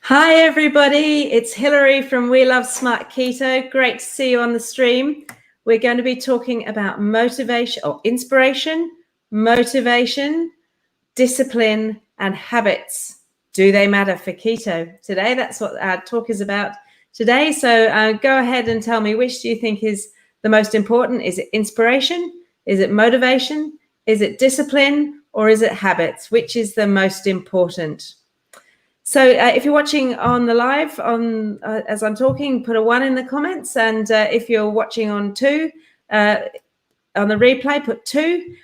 Hi everybody, it's Hilary from We Love Smart Keto. Great to see you on the stream. We're going to be talking about motivation or inspiration, motivation, discipline, and habits. Do they matter for keto? Today, that's what our talk is about today. So go ahead and tell me, which do you think is the most important? Is it inspiration? Is it motivation? Is it discipline? Or is it habits? Which is the most important? So if you're watching on the live as I'm talking, put a 1 in the comments. And if you're watching on the replay, put 2.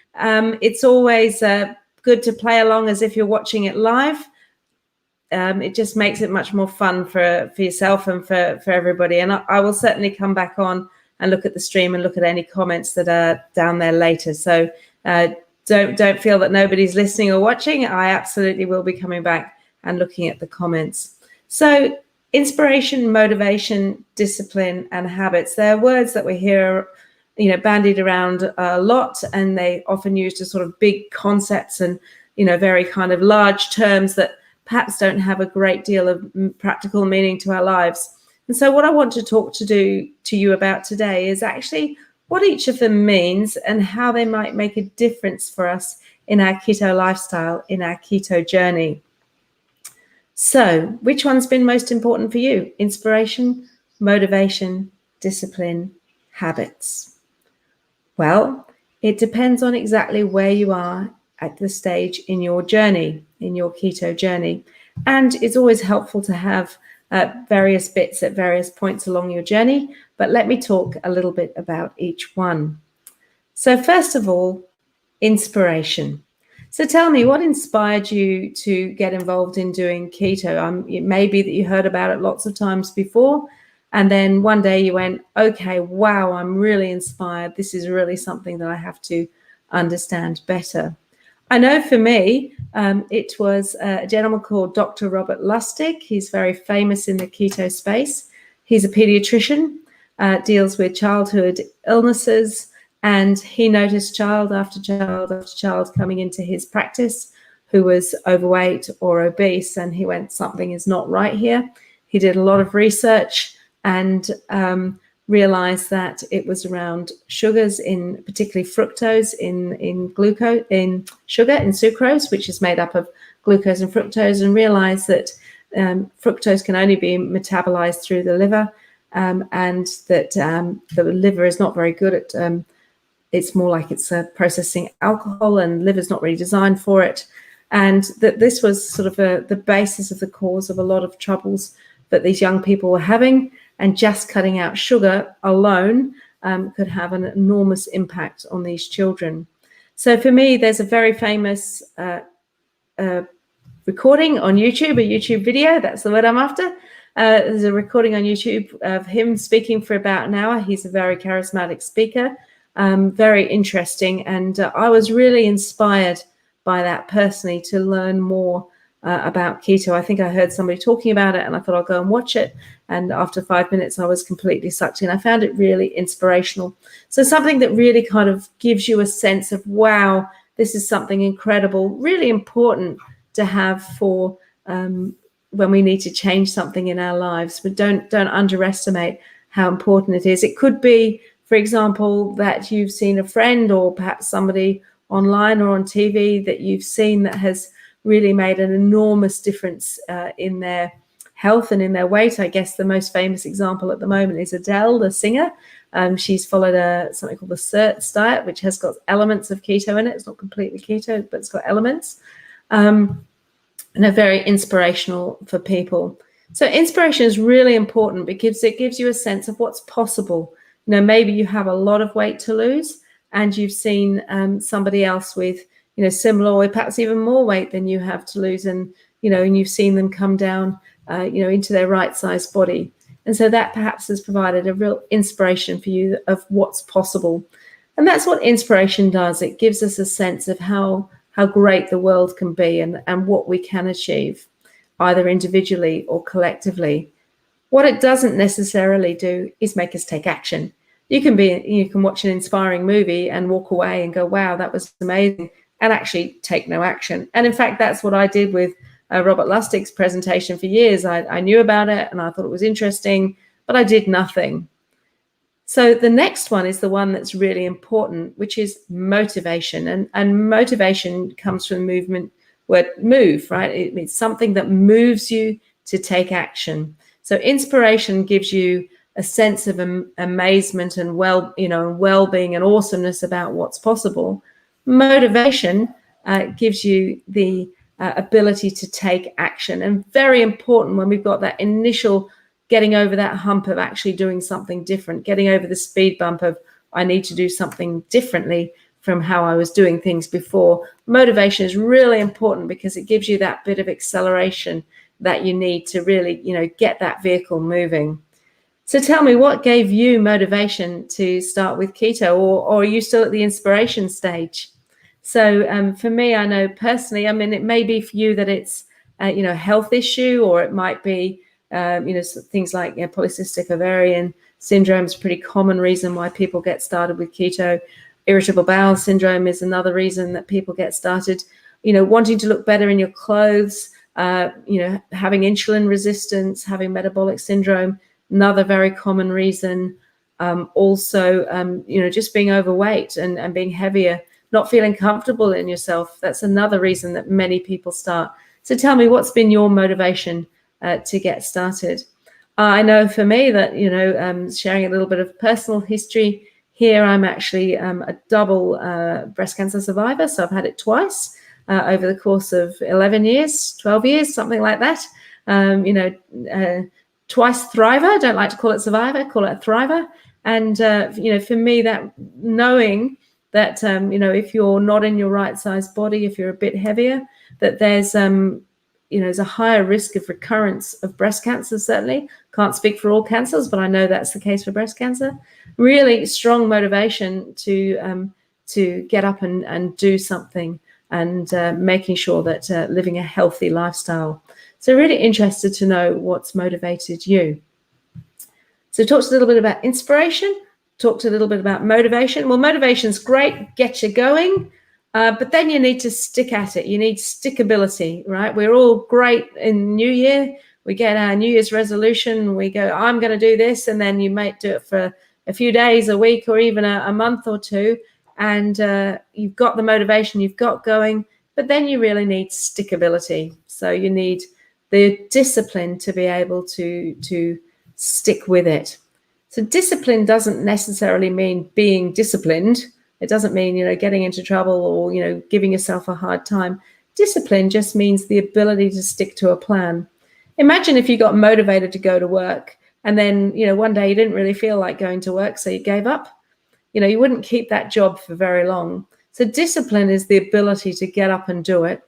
It's always good to play along as if you're watching it live. It just makes it much more fun for yourself and for everybody. And I will certainly come back on and look at the stream and look at any comments that are down there later. So don't feel that nobody's listening or watching. I absolutely will be coming back and looking at the comments. So inspiration, motivation, discipline, and habits, they're words that we hear, bandied around a lot, and they often used as sort of big concepts and, very kind of large terms that perhaps don't have a great deal of practical meaning to our lives. And so what I want to talk to you about today is actually what each of them means and how they might make a difference for us in our keto lifestyle, in our keto journey. So, which one's been most important for you? Inspiration, motivation, discipline, habits? Well, it depends on exactly where you are at the stage in your journey, in your keto journey. And it's always helpful to have various bits at various points along your journey. But let me talk a little bit about each one. So first of all, inspiration. So tell me, what inspired you to get involved in doing keto? It may be that you heard about it lots of times before, and then one day you went, okay, wow, I'm really inspired. This is really something that I have to understand better. I know for me, it was a gentleman called Dr. Robert Lustig. He's very famous in the keto space. He's a pediatrician, deals with childhood illnesses, and he noticed child after child after child coming into his practice who was overweight or obese, and he went, something is not right here. He did a lot of research and realized that it was around sugars, in particularly fructose in glucose, in sugar, in sucrose, which is made up of glucose and fructose, and realized that fructose can only be metabolized through the liver, and that the liver is not very good at it's more like it's processing alcohol, and liver's not really designed for it. And that this was sort of the basis of the cause of a lot of troubles that these young people were having. And just cutting out sugar alone could have an enormous impact on these children. So for me, there's a very famous recording on YouTube, a YouTube video, that's the word I'm after. There's a recording on YouTube of him speaking for about an hour. He's a very charismatic speaker. Very interesting, and I was really inspired by that personally to learn more about keto. I think I heard somebody talking about it and I thought I'll go and watch it, and after 5 minutes I was completely sucked in. I found it really inspirational. So something that really kind of gives you a sense of, wow, this is something incredible, really important to have for when we need to change something in our lives. But don't underestimate how important it is. It could be, for example, that you've seen a friend or perhaps somebody online or on TV that you've seen that has really made an enormous difference in their health and in their weight. I guess the most famous example at the moment is Adele, the singer. She's followed something called the SERTS diet, which has got elements of keto in it. It's not completely keto, but it's got elements. And they're very inspirational for people. So inspiration is really important because it gives you a sense of what's possible. Maybe you have a lot of weight to lose and you've seen somebody else with, similar or perhaps even more weight than you have to lose. And, and you've seen them come down, into their right sized body. And so that perhaps has provided a real inspiration for you of what's possible. And that's what inspiration does. It gives us a sense of how great the world can be and what we can achieve, either individually or collectively. What it doesn't necessarily do is make us take action. You can watch an inspiring movie and walk away and go, wow, that was amazing, and actually take no action. And in fact, that's what I did with Robert Lustig's presentation for years. I knew about it and I thought it was interesting, but I did nothing. So the next one is the one that's really important, which is motivation. And motivation comes from the movement word move, right? It means something that moves you to take action. So inspiration gives you a sense of amazement and well-being and awesomeness about what's possible. Motivation gives you the ability to take action. And very important when we've got that initial getting over that hump of actually doing something different, getting over the speed bump of I need to do something differently from how I was doing things before. Motivation is really important because it gives you that bit of acceleration that you need to really, get that vehicle moving. So tell me, what gave you motivation to start with keto, or are you still at the inspiration stage? So for me, I know personally, it may be for you that it's, a health issue, or it might be, things like polycystic ovarian syndrome is a pretty common reason why people get started with keto. Irritable bowel syndrome is another reason that people get started. Wanting to look better in your clothes, having insulin resistance, having metabolic syndrome, another very common reason. Also, just being overweight and being heavier, not feeling comfortable in yourself. That's another reason that many people start. So tell me, what's been your motivation to get started? I know for me that, sharing a little bit of personal history here, I'm actually a double breast cancer survivor. So I've had it twice over the course of 11 years, 12 years, something like that. Twice thriver. Don't like to call it survivor, call it a thriver. And, for me, that knowing that, if you're not in your right size body, if you're a bit heavier, that there's a higher risk of recurrence of breast cancer. Certainly can't speak for all cancers, but I know that's the case for breast cancer. Really strong motivation to get up and do something, and making sure that living a healthy lifestyle. So really interested to know what's motivated you. So talked a little bit about inspiration, talked a little bit about motivation. Well, motivation's great, get you going. But then you need to stick at it. You need stickability, right? We're all great in New Year. We get our New Year's resolution. We go, I'm going to do this. And then you might do it for a few days, a week, or even a month or two. And you've got the motivation, you've got going. But then you really need stickability. So you need the discipline to be able to stick with it. So discipline doesn't necessarily mean being disciplined. It doesn't mean, getting into trouble or, giving yourself a hard time. Discipline just means the ability to stick to a plan. Imagine if you got motivated to go to work and then, one day you didn't really feel like going to work, so you gave up. You wouldn't keep that job for very long. So discipline is the ability to get up and do it,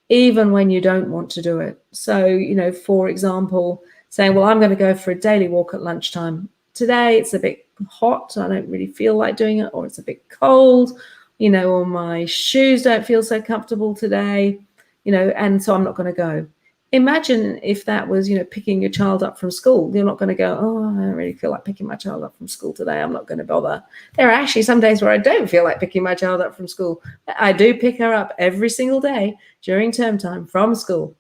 even when you don't want to do it. So, for example, saying, well, I'm going to go for a daily walk at lunchtime. Today it's a bit hot, I don't really feel like doing it, or it's a bit cold, or my shoes don't feel so comfortable today, and so I'm not going to go. Imagine if that was, picking your child up from school. You're not going to go, oh, I don't really feel like picking my child up from school today. I'm not going to bother. There are actually some days where I don't feel like picking my child up from school. I do pick her up every single day during term time from school.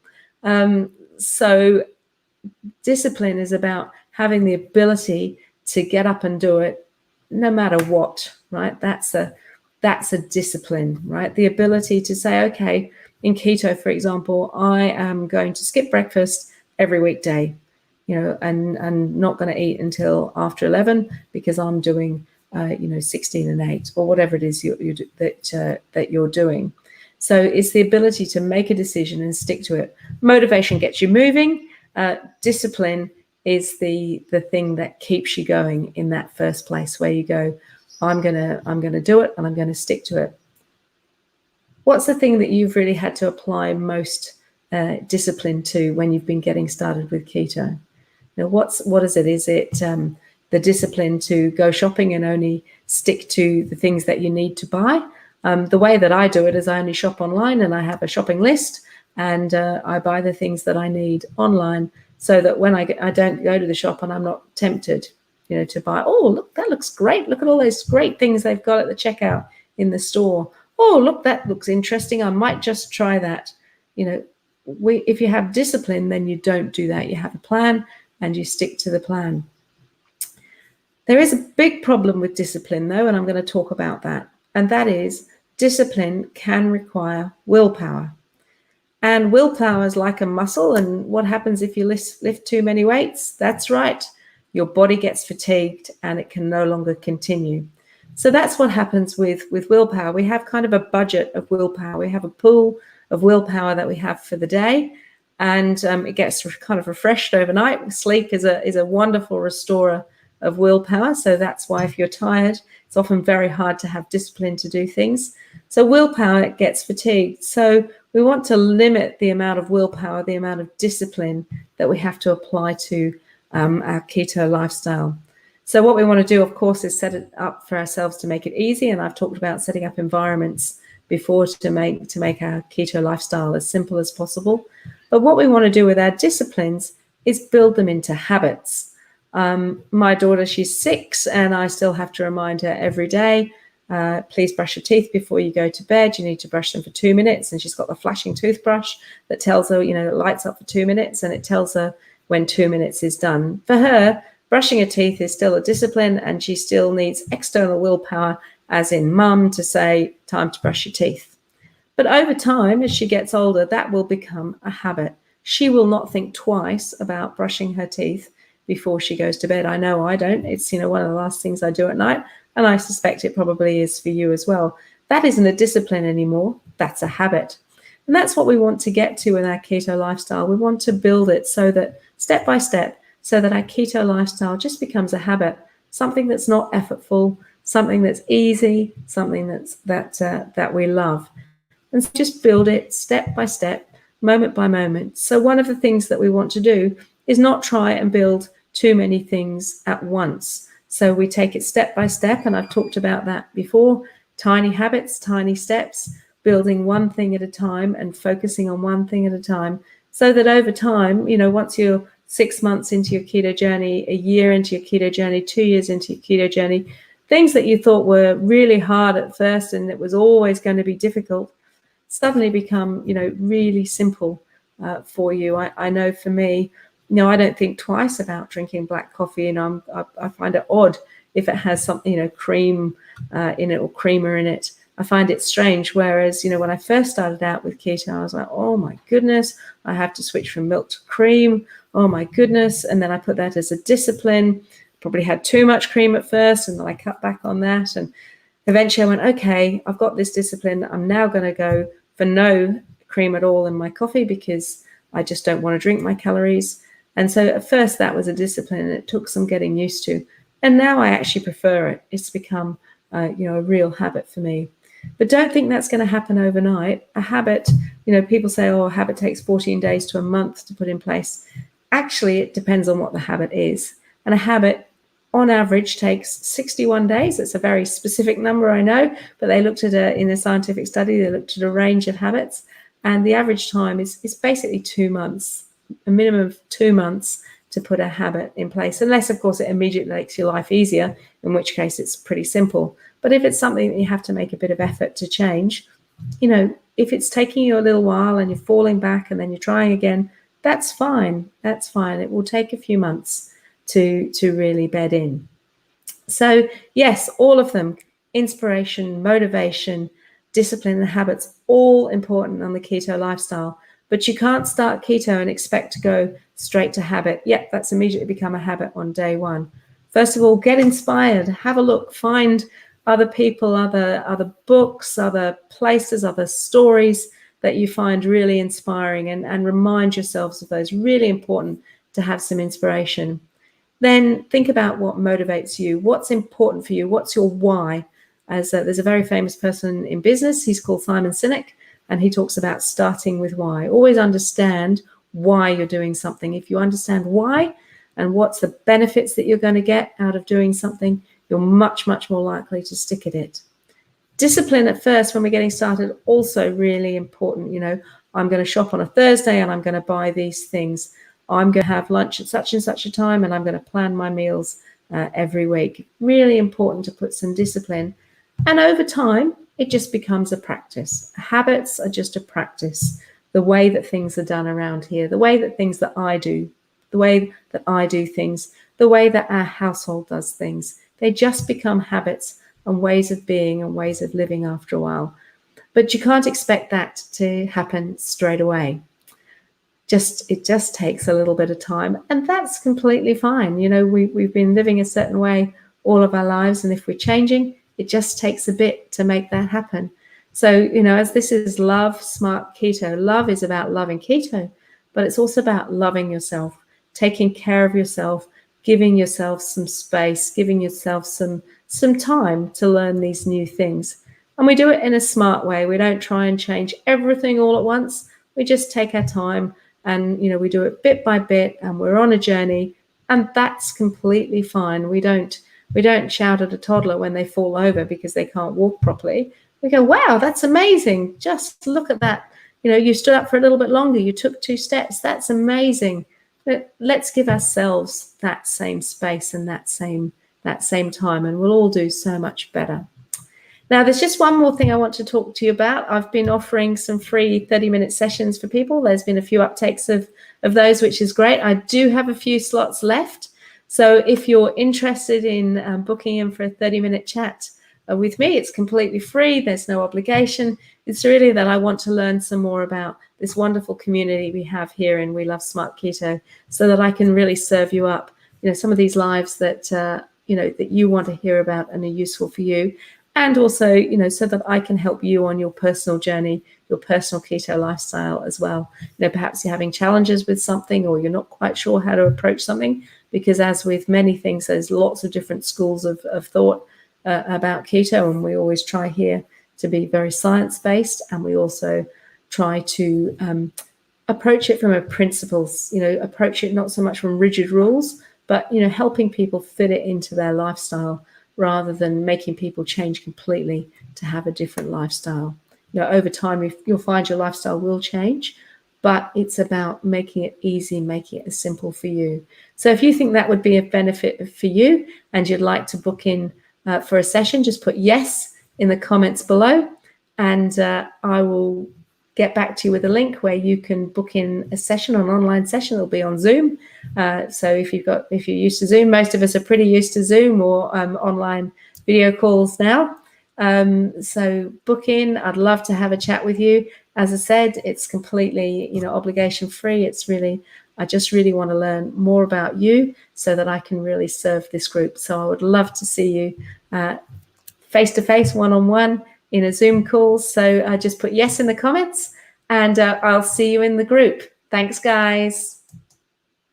So discipline is about having the ability to get up and do it no matter what, right? That's a discipline, right? The ability to say, okay, in keto, for example, I am going to skip breakfast every weekday, and not going to eat until after 11 because I'm doing, 16 and 8 or whatever it is that you're doing. So it's the ability to make a decision and stick to it. Motivation gets you moving. Discipline is the thing that keeps you going in that first place, where you go, I'm gonna do it and I'm going to stick to it. What's the thing that you've really had to apply most discipline to when you've been getting started with keto? What is it? Is it the discipline to go shopping and only stick to the things that you need to buy? The way that I do it is I only shop online, and I have a shopping list, and I buy the things that I need online, so that when I don't go to the shop and I'm not tempted, to buy, oh, look, that looks great. Look at all those great things they've got at the checkout in the store. Oh, look, that looks interesting. I might just try that. if you have discipline, then you don't do that. You have a plan and you stick to the plan. There is a big problem with discipline, though, and I'm going to talk about that. And that is, discipline can require willpower. And willpower is like a muscle. And what happens if you lift too many weights? That's right. Your body gets fatigued and it can no longer continue. So that's what happens with willpower. We have kind of a budget of willpower. We have a pool of willpower that we have for the day. And it gets kind of refreshed overnight. Sleep is a wonderful restorer of willpower. So that's why if you're tired, it's often very hard to have discipline to do things. So willpower gets fatigued. So we want to limit the amount of willpower, the amount of discipline that we have to apply to our keto lifestyle. So what we want to do, of course, is set it up for ourselves to make it easy. And I've talked about setting up environments before to make our keto lifestyle as simple as possible. But what we want to do with our disciplines is build them into habits. My daughter, she's 6, and I still have to remind her every day, please brush your teeth before you go to bed. You need to brush them for 2 minutes. And she's got the flashing toothbrush that tells her, it lights up for 2 minutes, and it tells her when 2 minutes is done. For her, brushing her teeth is still a discipline, and she still needs external willpower, as in mum, to say, time to brush your teeth. But over time, as she gets older, that will become a habit. She will not think twice about brushing her teeth before she goes to bed. I know I don't. It's, one of the last things I do at night. And I suspect it probably is for you as well. That isn't a discipline anymore. That's a habit. And that's what we want to get to in our keto lifestyle. We want to build it so that step by step, so that our keto lifestyle just becomes a habit, something that's not effortful, something that's easy, something that we love. And so just build it step by step, moment by moment. So one of the things that we want to do is not try and build too many things at once. So we take it step by step, and I've talked about that before. Tiny habits, tiny steps, building one thing at a time and focusing on one thing at a time, so that over time, once you're 6 months into your keto journey, a year into your keto journey, 2 years into your keto journey, things that you thought were really hard at first and it was always going to be difficult suddenly become, really simple for you. I know for me, I don't think twice about drinking black coffee, and I find it odd if it has something, cream in it or creamer in it. I find it strange. Whereas, when I first started out with keto, I was like, oh my goodness, I have to switch from milk to cream. Oh my goodness. And then I put that as a discipline. Probably had too much cream at first, and then I cut back on that. And eventually I went, okay, I've got this discipline. I'm now going to go for no cream at all in my coffee because I just don't want to drink my calories. And so at first that was a discipline, and it took some getting used to. And now I actually prefer it. It's become, a real habit for me. But don't think that's going to happen overnight. A habit, people say, a habit takes 14 days to a month to put in place. Actually, it depends on what the habit is. And a habit, on average, takes 61 days. It's a very specific number, I know, but they looked at in a scientific study, they looked at a range of habits, and the average time is basically 2 months. A minimum of 2 months to put a habit in place, unless, of course, it immediately makes your life easier, in which case it's pretty simple. But if it's something that you have to make a bit of effort to change, if it's taking you a little while and you're falling back and then you're trying again, that's fine. That's fine. It will take a few months to really bed in. So yes, all of them, inspiration, motivation, discipline, and habits, all important on the keto lifestyle. But you can't start keto and expect to go straight to habit. Yep, that's immediately become a habit on day one. First of all, get inspired, have a look, find other people, other books, other places, other stories that you find really inspiring, and remind yourselves of those. Really important to have some inspiration. Then think about what motivates you, what's important for you, what's your why. There's a very famous person in business, he's called Simon Sinek, and he talks about starting with why. Always understand why you're doing something. If you understand why and what's the benefits that you're going to get out of doing something, you're much, much more likely to stick at it. Discipline at first when we're getting started, also really important. I'm going to shop on a Thursday and I'm going to buy these things. I'm going to have lunch at such and such a time, and I'm going to plan my meals every week. Really important to put some discipline. And over time, it just becomes a practice. Habits are just a practice. the way that things are done around here, the way that things that I do, the way that I do things, the way that our household does things. They just become habits and ways of being and ways of living after a while. But you can't expect that to happen straight away. It just takes a little bit of time, and that's completely fine. You know, we've been living a certain way all of our lives, and if we're changing, it just takes a bit to make that happen. So, you know, as this is Love Smart Keto, love is about loving keto, but it's also about loving yourself, taking care of yourself, giving yourself some space, giving yourself some time to learn these new things. And we do it in a smart way. We don't try and change everything all at once. We just take our time, and, you know, we do it bit by bit, and we're on a journey, and that's completely fine. We don't shout at a toddler when they fall over because they can't walk properly. We go, wow, that's amazing. Just look at that. You know, you stood up for a little bit longer. You took 2 steps. That's amazing. But let's give ourselves that same space and that same time, and we'll all do so much better. Now, there's just one more thing I want to talk to you about. I've been offering some free 30-minute sessions for people. There's been a few uptakes of those, which is great. I do have a few slots left. So if you're interested in booking in for a 30-minute chat with me, it's completely free. There's no obligation. It's really that I want to learn some more about this wonderful community we have here in We Love Smart Keto, so that I can really serve you up, you know, some of these lives that, you know, that you want to hear about and are useful for you. And also, you know, so that I can help you on your personal journey, your personal keto lifestyle as well. You know, perhaps you're having challenges with something, or you're not quite sure how to approach something, because as with many things, there's lots of different schools of thought about keto. And we always try here to be very science-based, and we also try to approach it from a principles, you know, approach it not so much from rigid rules, but, you know, helping people fit it into their lifestyle, rather than making people change completely to have a different lifestyle. You know, over time, you'll find your lifestyle will change, but it's about making it easy, making it simple for you. So if you think that would be a benefit for you and you'd like to book in for a session, just put yes in the comments below, and I will get back to you with a link where you can book in a session, an online session. It'll be on Zoom. So if you're used to Zoom, most of us are pretty used to Zoom or online video calls now. So book in. I'd love to have a chat with you. As I said, it's completely, you know, obligation free. It's really, I just really want to learn more about you so that I can really serve this group. So I would love to see you face-to-face, one-on-one, in a Zoom call. So just put yes in the comments, and I'll see you in the group. Thanks, guys.